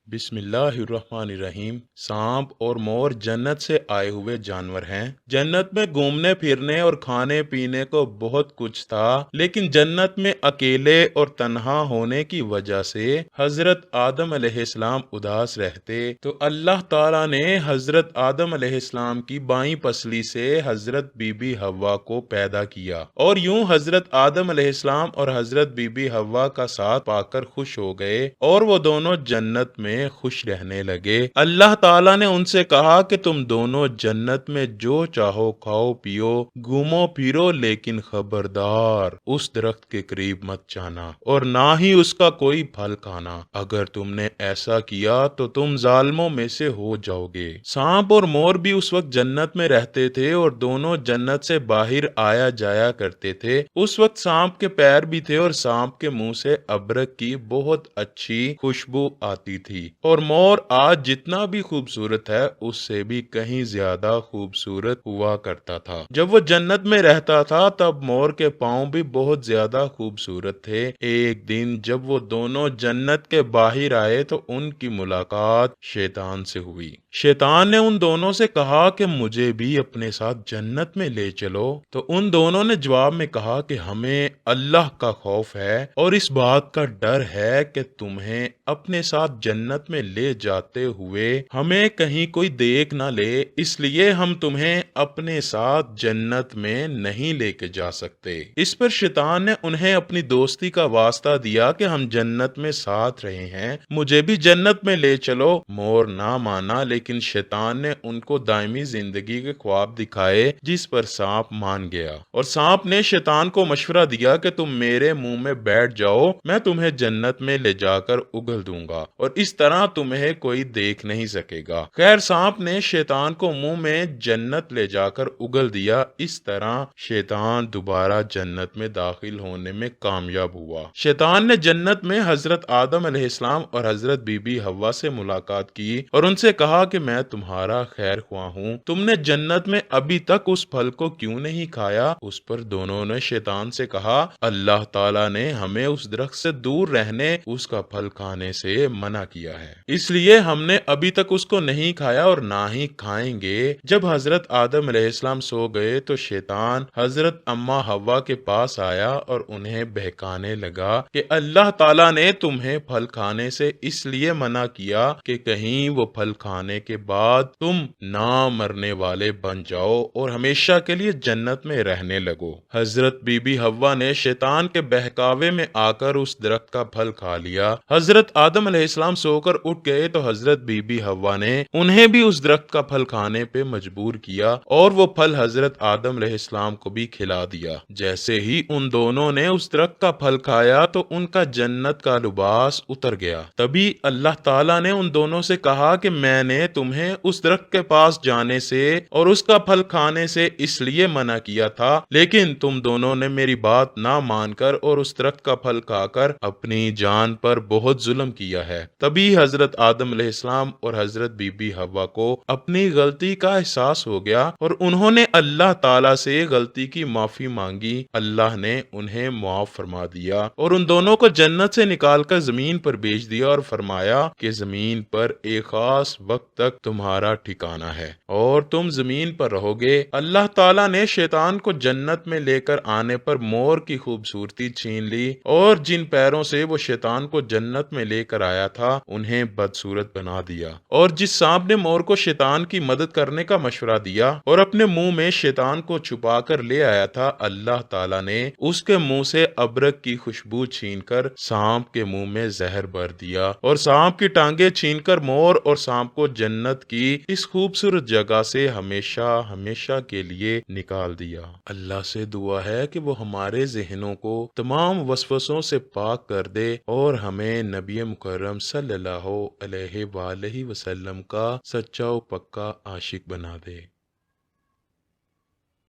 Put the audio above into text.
بسم اللہ الرحمن الرحیم۔ سانپ اور مور جنت سے آئے ہوئے جانور ہیں۔ جنت میں گھومنے پھرنے اور کھانے پینے کو بہت کچھ تھا، لیکن جنت میں اکیلے اور تنہا ہونے کی وجہ سے حضرت آدم علیہ السلام اداس رہتے، تو اللہ تعالیٰ نے حضرت آدم علیہ السلام کی بائیں پسلی سے حضرت بی بی حوا کو پیدا کیا، اور یوں حضرت آدم علیہ السلام اور حضرت بی بی حوا کا ساتھ پا کر خوش ہو گئے، اور وہ دونوں جنت میں خوش رہنے لگے۔ اللہ تعالیٰ نے ان سے کہا کہ تم دونوں جنت میں جو چاہو کھاؤ پیو، گھومو پھرو، لیکن خبردار اس درخت کے قریب مت جانا اور نہ ہی اس کا کوئی پھل کھانا۔ اگر تم نے ایسا کیا تو تم ظالموں میں سے ہو جاؤ گے۔ سانپ اور مور بھی اس وقت جنت میں رہتے تھے اور دونوں جنت سے باہر آیا جایا کرتے تھے۔ اس وقت سانپ کے پیر بھی تھے اور سانپ کے منہ سے ابرک کی بہت اچھی خوشبو آتی تھی، اور مور آج جتنا بھی خوبصورت ہے اس سے بھی کہیں زیادہ خوبصورت ہوا کرتا تھا۔ جب وہ جنت میں رہتا تھا تب مور کے پاؤں بھی بہت زیادہ خوبصورت تھے۔ ایک دن جب وہ دونوں جنت کے باہر آئے تو ان کی ملاقات شیطان سے ہوئی۔ شیطان نے ان دونوں سے کہا کہ مجھے بھی اپنے ساتھ جنت میں لے چلو، تو ان دونوں نے جواب میں کہا کہ ہمیں اللہ کا خوف ہے اور اس بات کا ڈر ہے کہ تمہیں اپنے ساتھ جنت میں لے جاتے ہوئے ہمیں کہیں کوئی دیکھ نہ لے، اس لیے ہم تمہیں اپنے ساتھ جنت میں نہیں لے کے جا سکتے۔ اس پر شیطان نے انہیں اپنی دوستی کا واسطہ دیا کہ ہم جنت میں ساتھ رہے ہیں، مجھے بھی جنت میں لے چلو۔ مور نہ مانا، لیکن شیطان نے ان کو دائمی زندگی کے خواب دکھائے، جس پر سانپ مان گیا، اور سانپ نے شیطان کو مشورہ دیا کہ تم میرے منہ میں بیٹھ جاؤ، میں تمہیں جنت میں لے جا کر اگل دوں گا اور اس طرح تمہیں کوئی دیکھ نہیں سکے گا۔ خیر سانپ نے شیطان کو منہ میں جنت لے جا کر اگل دیا۔ اس طرح شیطان دوبارہ جنت میں داخل ہونے میں کامیاب ہوا۔ شیطان نے جنت میں حضرت آدم علیہ السلام اور حضرت بی بی حوا سے ملاقات کی اور ان سے کہا کہ میں تمہارا خیر خواہ ہوں، تم نے جنت میں ابھی تک اس پھل کو کیوں نہیں کھایا؟ اس پر دونوں نے شیطان سے کہا اللہ تعالیٰ نے ہمیں اس درخت سے دور رہنے، اس کا پھل کھانے سے منع کیا ہے، اس لیے ہم نے ابھی تک اس کو نہیں کھایا اور نہ ہی کھائیں گے۔ جب حضرت آدم علیہ السلام سو گئے تو شیطان حضرت اما حوا کے پاس آیا اور انہیں بہکانے لگا کہ اللہ تعالیٰ نے تمہیں پھل کھانے سے اس لیے منع کیا کہ کہیں وہ پھل کھانے کے بعد تم نہ مرنے والے بن جاؤ اور ہمیشہ کے لیے جنت میں رہنے لگو۔ حضرت بی بی حوا نے شیطان کے بہکاوے میں آ کر اس درخت کا پھل کھا لیا۔ حضرت آدم علیہ السلام سو کر اٹھ گئے تو حضرت بی بی حوا نے انہیں بھی اس درخت کا پھل کھانے پہ مجبور کیا اور وہ پھل حضرت آدم علیہ السلام کو بھی کھلا دیا۔ جیسے ہی ان دونوں نے اس درخت کا پھل کھایا تو ان کا جنت کا لباس اتر گیا۔ تبھی اللہ تعالیٰ نے ان دونوں سے کہا کہ میں نے تمہیں اس درخت کے پاس جانے سے اور اس کا پھل کھانے سے اس لیے منع کیا تھا، لیکن تم دونوں نے میری بات نہ مان کر اور اس درخت کا پھل کھا کر اپنی جان پر بہت ظلم کیا ہے۔ تبھی حضرت آدم علیہ السلام اور حضرت بی بی حوا کو اپنی غلطی کا احساس ہو گیا اور انہوں نے اللہ تعالیٰ سے غلطی کی معافی مانگی۔ اللہ نے انہیں معاف فرما دیا اور ان دونوں کو جنت سے نکال کر زمین پر بھیج دیا اور فرمایا کہ زمین پر ایک خاص وقت تک تمہارا ٹھکانہ ہے اور تم زمین پر رہو گے۔ اللہ تعالیٰ نے شیطان کو جنت میں لے کر آنے پر مور کی خوبصورتی چھین لی اور جن پیروں سے وہ شیطان کو جنت میں لے کر آیا تھا انہیں بدصورت بنا دیا، اور جس سانپ نے مور کو شیطان کی مدد کرنے کا مشورہ دیا اور اپنے منہ میں شیطان کو چھپا کر لے آیا تھا، اللہ تعالیٰ نے اس کے منہ سے ابرک کی خوشبو چھین کر سانپ کے منہ میں زہر بھر دیا اور سانپ کی ٹانگیں چھین کر مور اور سانپ کو جنت کی اس خوبصورت جگہ سے ہمیشہ ہمیشہ کے لیے نکال دیا۔ اللہ سے دعا ہے کہ وہ ہمارے ذہنوں کو تمام وسوسوں سے پاک کر دے اور ہمیں نبی مکرم صلی اللہ علیہ وآلہ وسلم کا سچا و پکا عاشق بنا دے۔